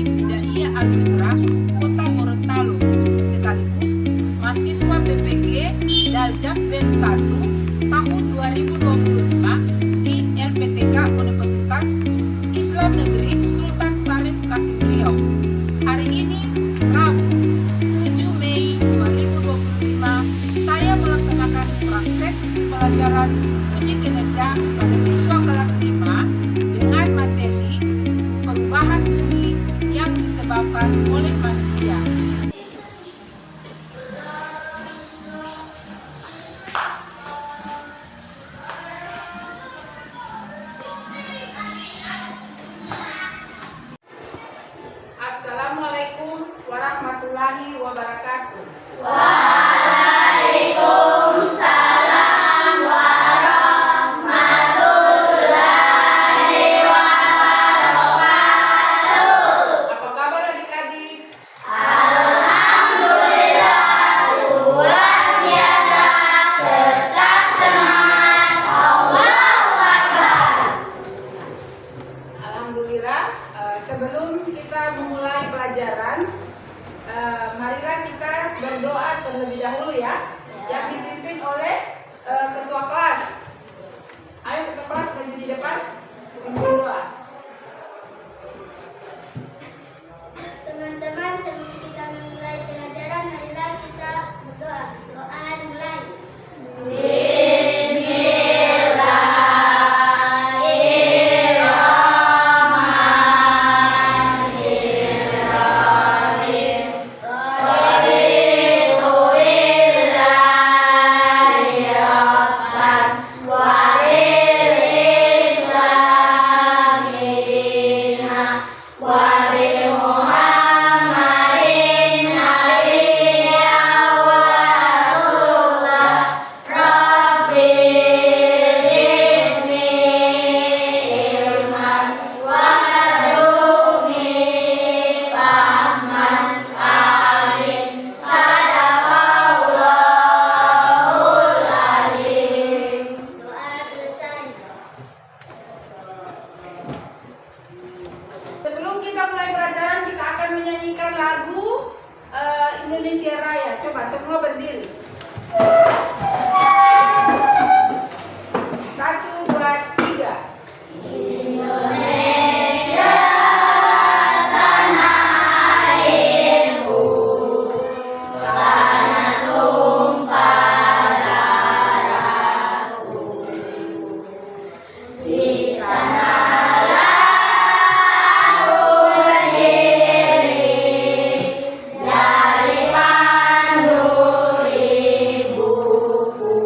Ibtidaiyah Al-Yusra, Kota Gorontalo, sekaligus mahasiswa PPG Daljab Ben 1 tahun 2025 di LPTK Universitas Islam Negeri Sultan Syarif Qasim Riau. Hari ini, Rabu 7 Mei 2025, saya melaksanakan praktek pelajaran uji kinerja pada siswa kelas 5 dengan materi perubahan bumi yang disebabkan oleh manusia. Assalamualaikum warahmatullahi wabarakatuh. Waalaikumsalam warahmatullahi wabarakatuh. Apa kabar adik-adik? Alhamdulillah, luar biasa, tetap semangat, Allahu Akbar. Alhamdulillah, sebelum kita memulai pelajaran, marilah kita berdoa terlebih dahulu ya, yang dipimpin oleh ketua kelas. Ayo ketua kelas maju di depan, berdoa. Teman-teman, sebelum kita memulai pelajaran, marilah kita berdoa. Doa dimulai. Sebelum kita mulai pelajaran, kita akan menyanyikan lagu Indonesia Raya. Coba semua berdiri. 1, 2, 3. Indonesia tanah airku, tanah tumpah darahku. Di sanalah aku berdiri, dari pandu ibuku.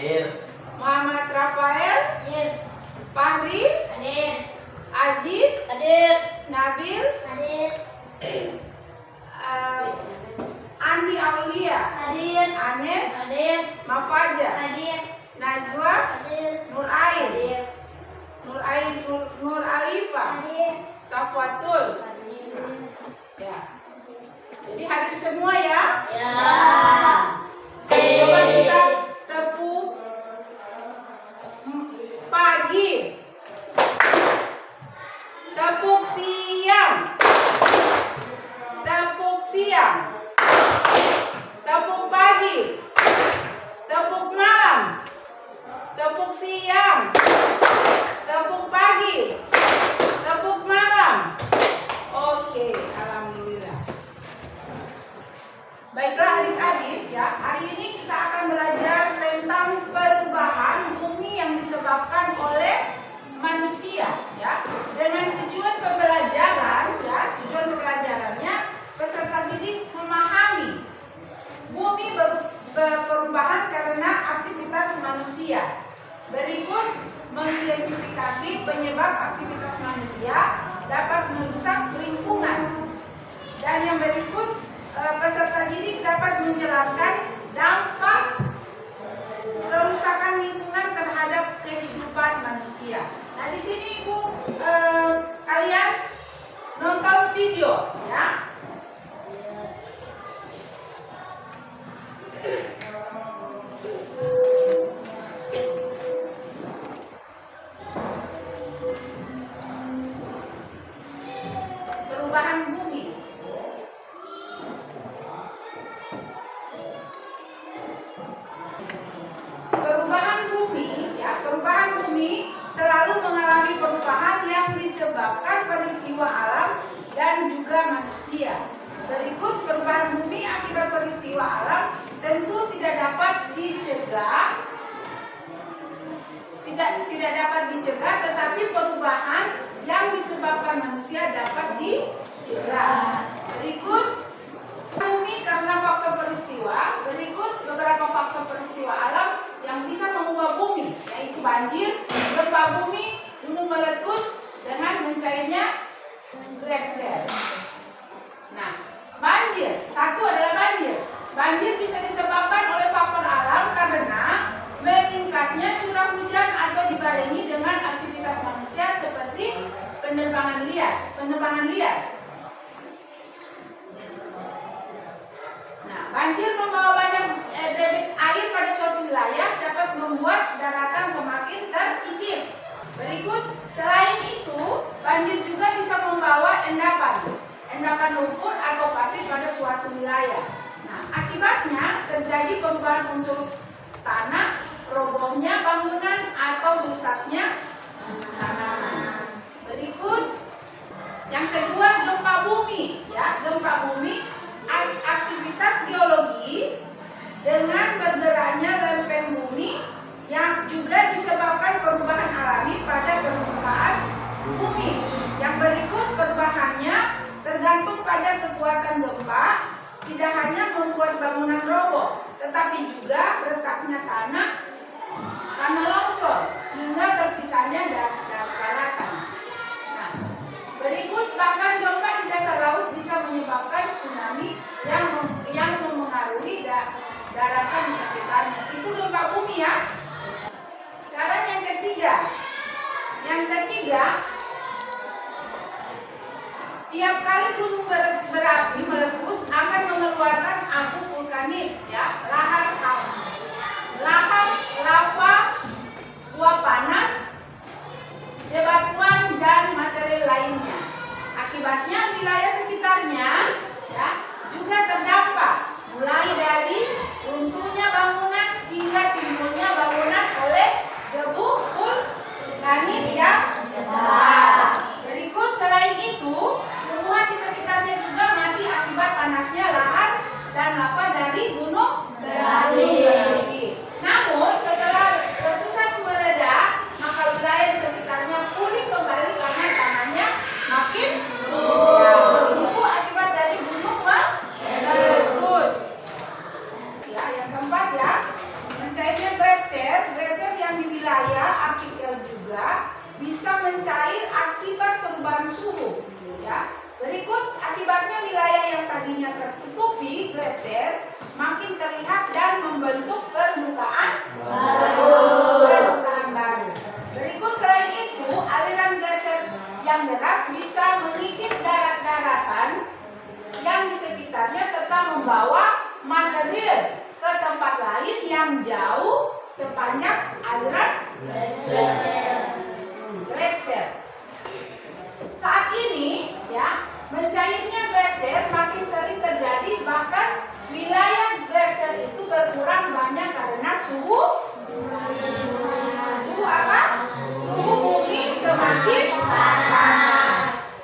Hadir. Muhammad Rafael, Hadir. Fahri, Hadir. Aziz, Hadir. Nabil, Hadir. Andi Aulia, Hadir. Anes, Hadir. Mafaja, Hadir. Najwa, Hadir. Nur Ain, Hadir. Nur Alifa, Hadir. Safwatul. Ya. Jadi hadir semua ya. Ya. Coba kita tepuk pagi, tepuk siang, tepuk siang, tepuk pagi, tepuk malam, tepuk siang, tepuk pagi, tepuk malam. Oke, alhamdulillah. Baiklah adik-adik ya, hari ini kita akan belajar tentang perubahan bumi yang disebabkan oleh manusia ya. Dengan tujuan pembelajaran ya, tujuan pembelajarannya peserta didik memahami bumi berperubahan karena aktivitas manusia. Berikut mengidentifikasi penyebab aktivitas manusia dapat merusak lingkungan. Dan yang berikut peserta didik dapat menjelaskan dampak kerusakan lingkungan terhadap kehidupan manusia. Nah, di sini Ibu kalian nonton video ya. Perubahan bumi. Perubahan bumi selalu mengalami perubahan yang disebabkan peristiwa alam dan juga manusia. Berikut perubahan bumi akibat peristiwa alam tentu tidak dapat dicegah. Tidak dapat dicegah, tetapi perubahan yang disebabkan manusia dapat dicegah. Berikut bumi karena faktor peristiwa. Berikut beberapa faktor peristiwa alam yang bisa mengubah bumi, yaitu banjir, gempa bumi, gunung meletus dengan mencairnya gletser. Nah, banjir, satu adalah banjir. Banjir bisa disebabkan oleh faktor alam karena meningkatnya curah hujan atau dibarengi dengan aktivitas manusia seperti penerbangan liar. Nah, banjir membawa banyak debit air pada suatu wilayah dapat membuat daratan semakin terkikis. Berikut, selain itu, banjir juga bisa membawa endapan lumpur atau pasir pada suatu wilayah. Nah, akibatnya terjadi perubahan unsur tanah, robohnya bangunan atau rusaknya tanaman. Berikut, yang kedua gempa bumi. Ya, gempa bumi aktivitas geologi dengan bergeraknya lempeng bumi yang juga disebabkan perubahan alami pada permukaan bumi. Yang berikut perubahannya tergantung pada kekuatan gempa, tidak hanya membuat bangunan roboh, tetapi juga retaknya tanah longsor hingga terpisahnya daratan. Nah, berikut bahkan gempa di dasar laut bisa menyebabkan tsunami yang memengaruhi daratan di sekitarnya. Itu gempa bumi ya. Sekarang yang ketiga. Tiap kali gunung berapi meletus akan mengeluarkan abu vulkanik ya, lahar lava, uap panas, bebatuan dan material lainnya. Akibatnya wilayah sekitarnya ya juga terdampak, mulai dari runtuhnya bangunan hingga timbulnya bangunan oleh debu vulkanik yang tebal. Berikut selain itu, tumbuhan di sekitarnya juga mati akibat panasnya lahar dan lava dari gunung berapi. Namun setelah letusan meledak, maka wilayah di sekitarnya pulih kembali karena tanahnya makin subur. Itu akibat dari gunung meletus. Ya, yang keempat ya, mencairnya gletser Berikut akibatnya wilayah yang tadinya tertutupi gletser makin terlihat dan membentuk permukaan baru. Berikut selain itu, aliran gletser yang deras bisa mengikis darat-daratan yang di sekitarnya serta membawa material ke tempat lain yang jauh sepanjang aliran gletser. Saat ini, ya, mencairnya gletser makin sering terjadi, bahkan wilayah gletser itu berkurang banyak karena suhu apa? Suhu bumi semakin panas.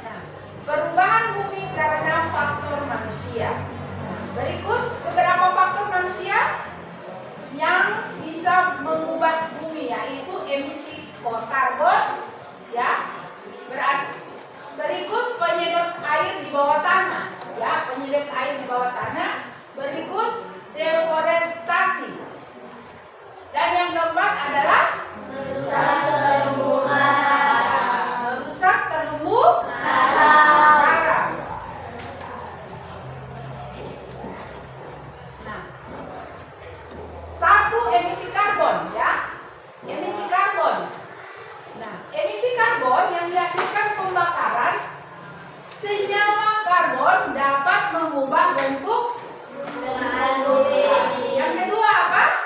Nah, perubahan bumi karena faktor manusia. Berikut beberapa faktor manusia yang bisa mengubah bumi, yaitu emisi karbon, ya. Berikut penyedot air di bawah tanah, ya, penyedot air di bawah tanah. Berikut deforestasi. Dan yang keempat adalah merusak terumbu karang. Nah, satu, emisi karbon, ya, emisi karbon. Nah, emisi karbon yang dihasilkan pembakaran senyawa karbon dapat mengubah bentuk bumi. Yang kedua apa?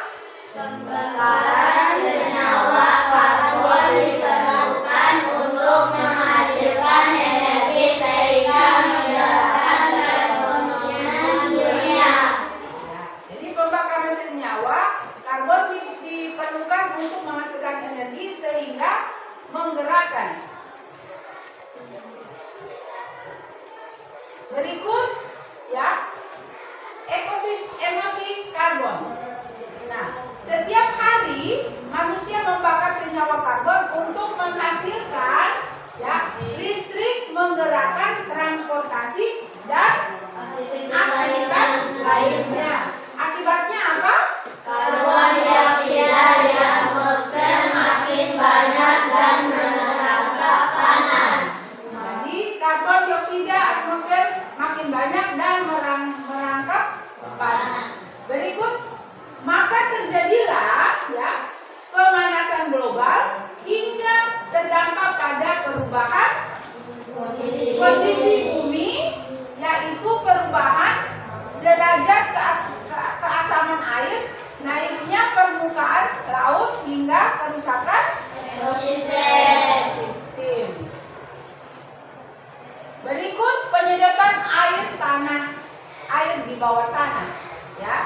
Pembakaran senyawa karbon diperlukan untuk menghasilkan energi sehingga menggerakkan perekonomian dunia. Jadi pembakaran senyawa karbon diperlukan untuk menghasilkan energi sehingga menggerakkan. Berikut, ya, emosi karbon. Nah, setiap hari manusia membakar senyawa karbon untuk menghasilkan, ya, listrik, menggerakkan transportasi dan aktivitas lainnya. Akibatnya apa? Karbon dioksida di atmosfer makin banyak dan merangkap panas. Jadi karbon dioksida atmosfer makin banyak dan merangkap panas. Berikut, maka terjadilah, ya, pemanasan global hingga terdampak pada perubahan kondisi bumi, yaitu perubahan derajat keasaman air, naiknya permukaan laut hingga kerusakan ekosistem. Berikut penyedotan air di bawah tanah, ya.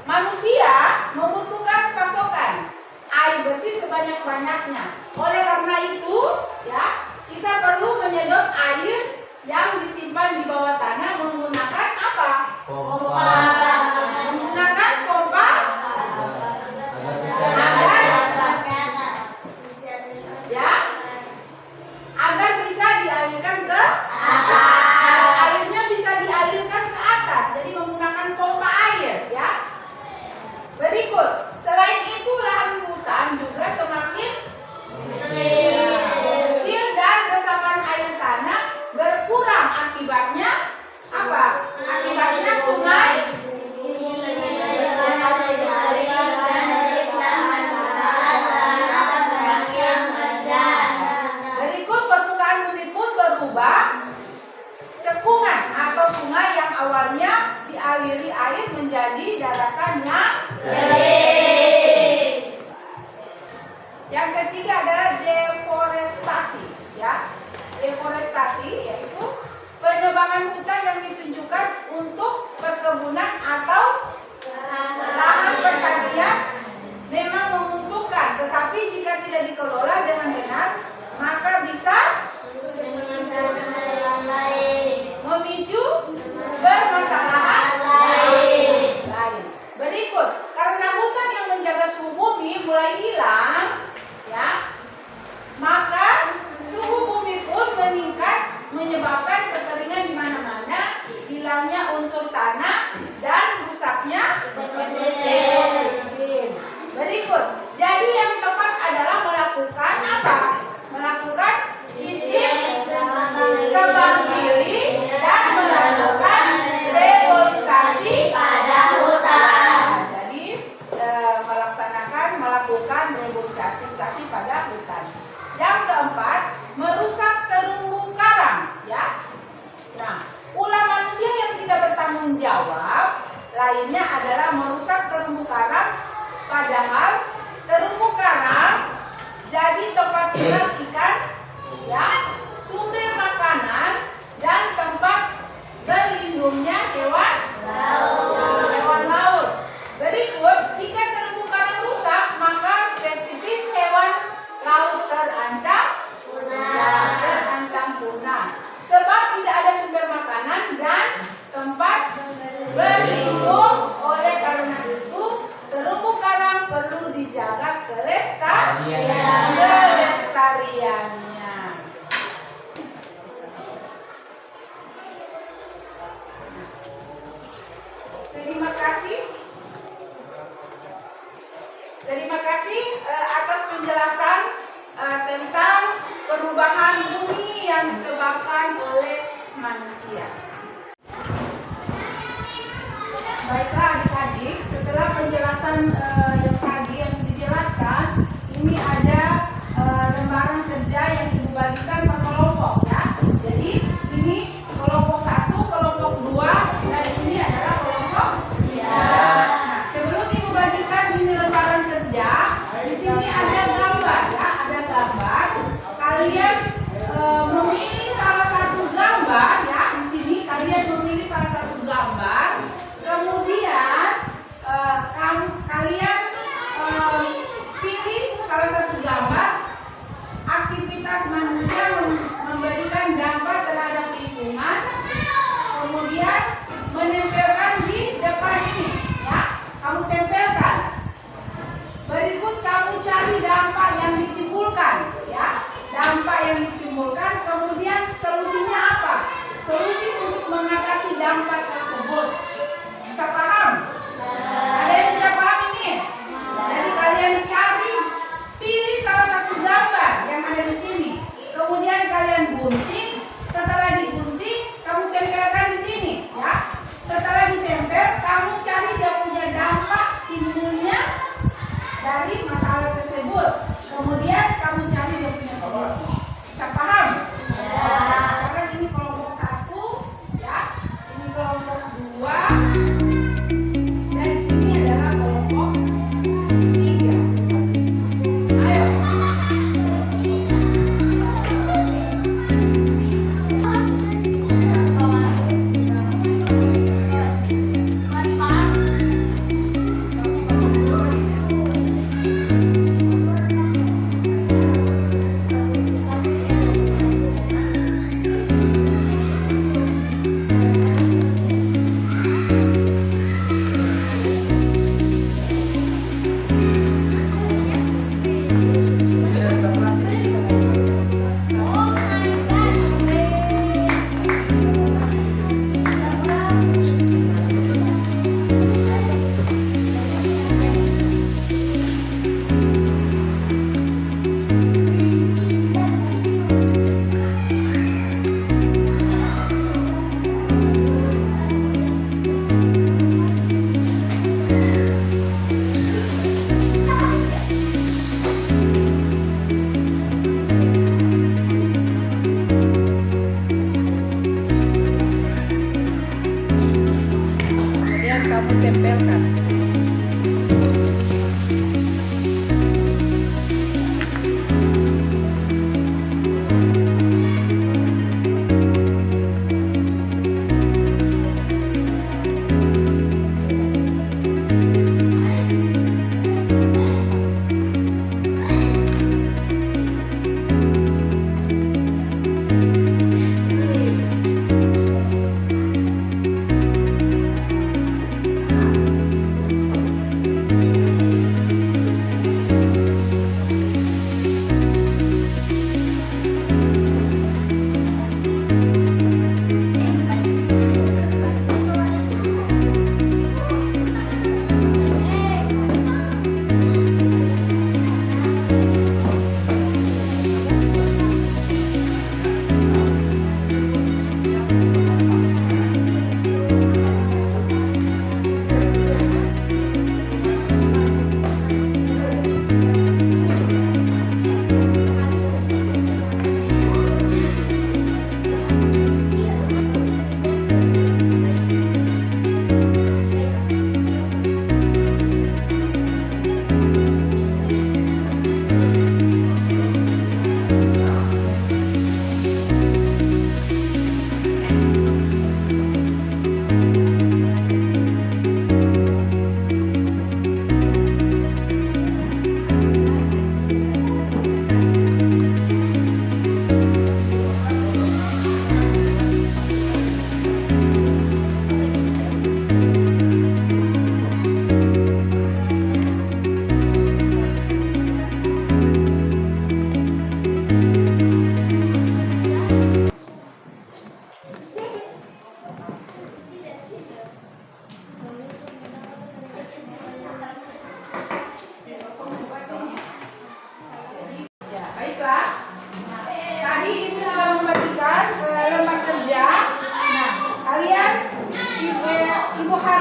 Manusia membutuhkan pasokan air bersih sebanyak-banyaknya. Oleh karena itu, ya, kita perlu menyedot air yang disimpan di bawah tanah menggunakan apa? Pompa. Menggunakan pompa agar bisa dialirkan ke atas. Airnya bisa dialirkan ke atas. Jadi menggunakan pompa air, ya. Berikut, selain itu lahan hutan juga semakin kecil dan resapan air tanah berkurang. Akibatnya apa? Akibatnya sungai berikut permukaan bumi pun berubah. Cekungan atau sungai yang awalnya dialiri air menjadi daratan yang kering. Yang ketiga adalah deforestasi, ya. Deforestasi yaitu penebangan hutan yang ditunjukkan untuk perkebunan atau lahan pertanian memang menguntungkan, tetapi jika tidak dikelola dengan benar, maka bisa memicu bermasalahan lain. Berikut, karena hutan yang menjaga suhu bumi mulai hilang, ya, maka suhu bumi pun meningkat, menyebabkan kekeringan di mana-mana, hilangnya unsur tanah dan rusaknya ekosistem. Berikut, jadi yang tepat adalah melakukan apa? Melakukan sistem lainnya adalah merusak terumbu karang, padahal terumbu karang jadi tempat tinggal ikan, ya, sumber makanan dan tempat berlindungnya hewan laut. Berikut, jika terumbu karang rusak, maka spesies hewan laut terancam punah. Sebab tidak ada sumber makanan dan tempat berlindung. Oleh karena itu, terumbu karang perlu dijaga kelestariannya. Terima kasih atas penjelasan tentang perubahan bumi yang disebabkan oleh manusia. Baiklah adik-adik, setelah penjelasan yang tadi yang dijelaskan, ini ada lembaran kerja yang Ibu bagikan per kelompok, ya. Jadi ini kelompok 1, kelompok 2, dan ini adalah kelompok 3. Nah, sebelum Ibu bagikan ini lembaran kerja, di sini ada gambar, ya, ada gambar. Kalian memilih salah satu gambar, ya. Di sini kalian memilih salah satu gambar. Kemudian kalian pilih salah satu gambar aktivitas manusia memberikan dampak terhadap lingkungan. Kemudian menempelkan di depan ini, ya. Kamu tempelkan. Berikut kamu cari dampak yang ditimbulkan, ya. Dampak yang ditimbulkan. Kemudian solusinya apa? Solusi untuk mengatasi dampak tersebut. Bisa paham? Ada yang tidak paham ini? Jadi kalian cari, pilih salah satu gambar yang ada di sini. Kemudian kalian gunting. Setelah digunting, kamu tempelkan di sini, ya. Setelah ditempel, kamu cari dia punya dampak timbulnya dari masalah tersebut. Kemudian kamu cari dia punya solusi. Bisa paham? Nah, sekarang ini kelompok 1, ya. Ini kelompok 2. Dan ini adalah kelompok 3. Ayo. Kamu tempelkan.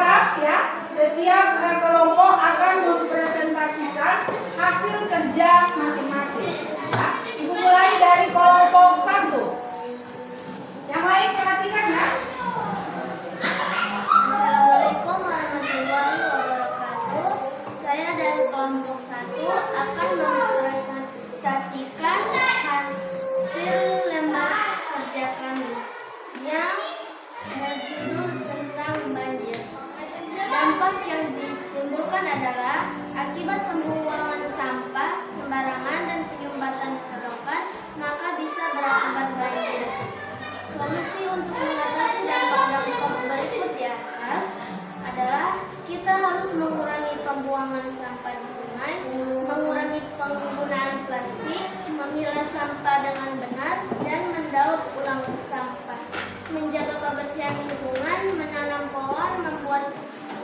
harap ya setiap kelompok akan mempresentasikan hasil kerja masing-masing. Ya. Ibu mulai dari kelompok 1. Yang lain perhatikan ya. Assalamualaikum warahmatullahi wabarakatuh. Saya dari kelompok 1 akan mempresentasikan hasil lembar kerja kami yang berjudul tentang banjir. Dampak yang ditimbulkan adalah akibat pembuangan sampah sembarangan dan penyumbatan di selokan, maka bisa berakibat banjir. Solusi untuk mengatasi dampak-dampak berikut di atas adalah kita harus mengurangi pembuangan sampah di sungai, mengurangi penggunaan plastik, memilah sampah dengan benar, dan mendaur ulang sampah, menjaga kebersihan lingkungan, menanam pohon, membuat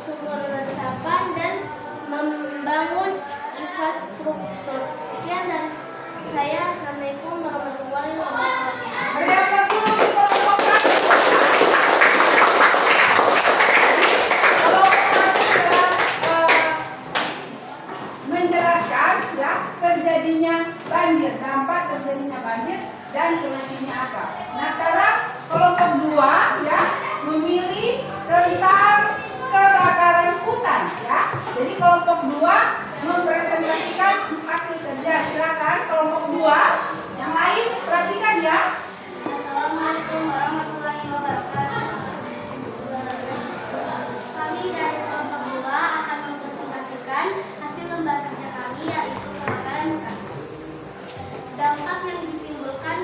sumur resapan, dan membangun infrastruktur. Sekian dari saya. Assalamualaikum warahmatullahi wabarakatuh. Beri aplaus dulu untuk kelompok 1. Kelompok 1 telah menjelaskan ya terjadinya banjir, dampak terjadinya banjir dan solusinya apa. Nah sekarang kelompok 2 ya memilih tentang kebakaran hutan ya. Jadi kelompok 2 mempresentasikan hasil kerja. Silakan kelompok 2. Yang lain perhatikan ya. Assalamualaikum warahmatullahi wabarakatuh. Kami dari kelompok 2 akan mempresentasikan hasil lembar kerja kami, yaitu kebakaran hutan. Dampak yang ditimbulkan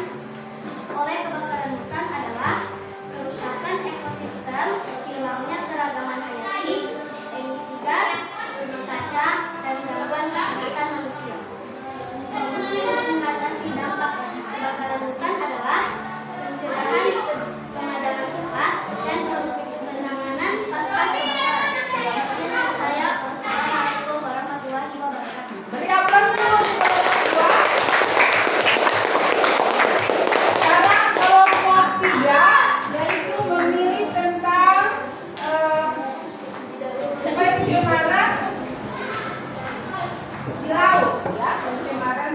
oleh kebakaran hutan adalah kerusakan ekosistem, hilangnya keragaman hayati, emisi gas, gunung kaca, dan gangguan kesehatan manusia. Solusi untuk mengatasi dampak kebakaran hutan adalah pencegahan, pemadaman cepat, dan penanganan pasca kebakaran. Sekian dari saya. Wassalamualaikum warahmatullahi wabarakatuh. Beri aplaus dulu untuk kelompok 2. Sekarang kelompok 3 yaitu memilih tentang pencemaran di laut ya, pencemaran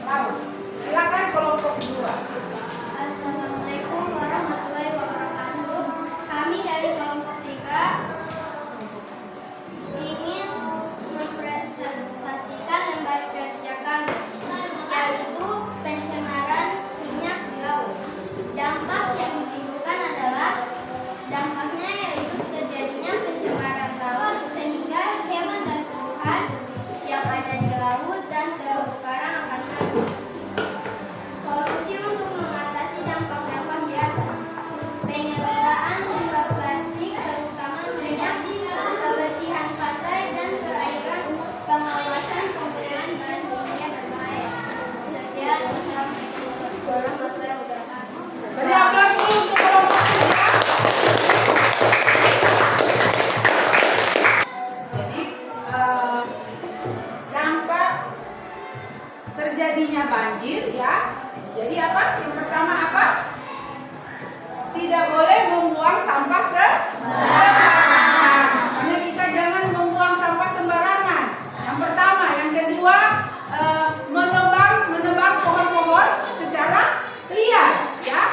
laut. Silakan kelompok 2. Assalamualaikum warahmatullahi wabarakatuh. Kami dari kelompok 3 ingin mempresentasikan lembar kerja kami, yaitu pencemaran minyak di laut. Dampak yang ditimbulkan adalah dampaknya yaitu terjadinya pencemaran laut sehingga hewan dan tumbuhan yang ada di laut dan terumbu karang akan mati. Solusi untuk mengatasi dampak-dampak di atas: pengelolaan limbah plastik, terutama minyak, kebersihan pantai dan perairan, pengawasan penggunaan bahan kimia berbahaya. Sekian, wassalamualaikum warahmatullahi wabarakatuh. Beri aplaus dulu untuk kelompok 3. Jadi dampak terjadinya banjir ya. Jadi apa? Yang pertama apa? Tidak boleh membuang sampah sembarangan. Makanya kita jangan membuang sampah sembarangan. Yang pertama, yang kedua menebang pohon-pohon secara liar ya.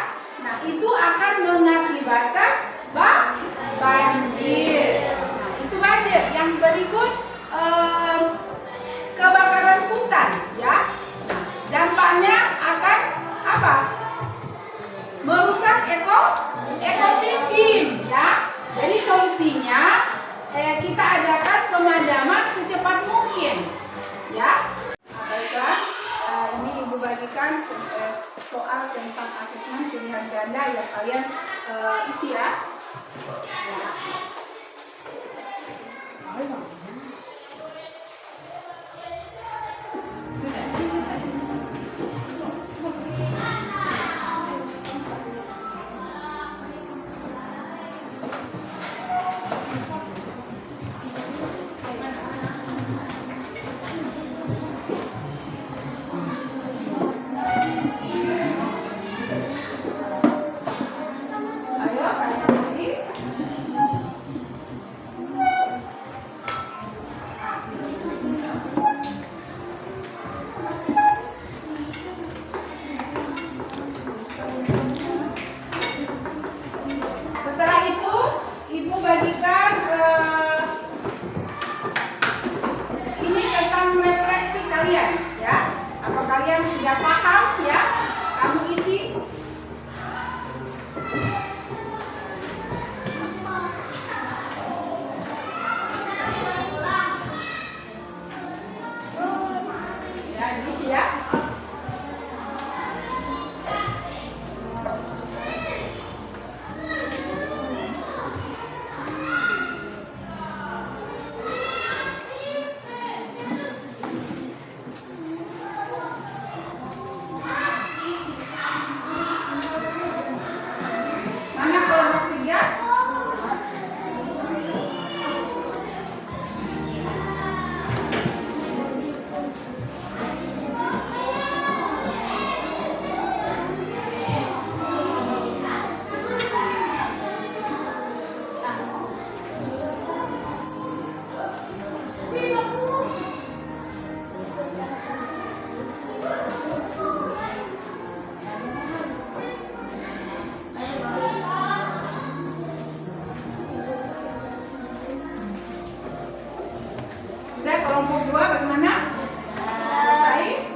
Nah, itu akan mengakibatkan banjir. Nah, itu banjir. Yang berikut kebakaran hutan ya. Nah, dampaknya akan apa? Merusak ekosistem ya. Jadi solusinya kita adakan pemadaman secepat mungkin ya. Nah, baiklah, ini Ibu bagikan soal tentang asesmen pilihan ganda yang kalian isi ya. Ayo, kalian isi. kelompok 2 bagaimana? Selesai.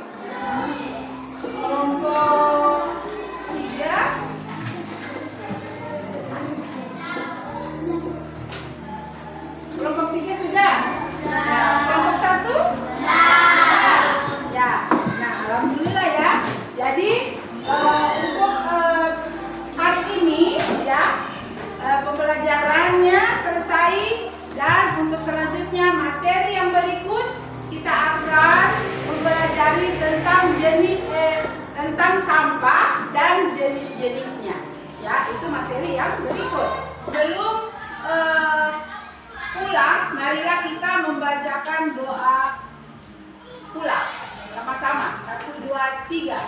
Kelompok 3. Kelompok 3 sudah? Ya. Kelompok 1? Ya. Nah, alhamdulillah ya. Jadi untuk hari ini ya pembelajarannya selesai, dan untuk selanjutnya materi yang berikut kita akan mempelajari tentang tentang sampah dan jenis-jenisnya. Ya, itu materi yang berikut. Sebelum pulang, marilah kita membacakan doa pulang sama-sama. 1, 2, 3.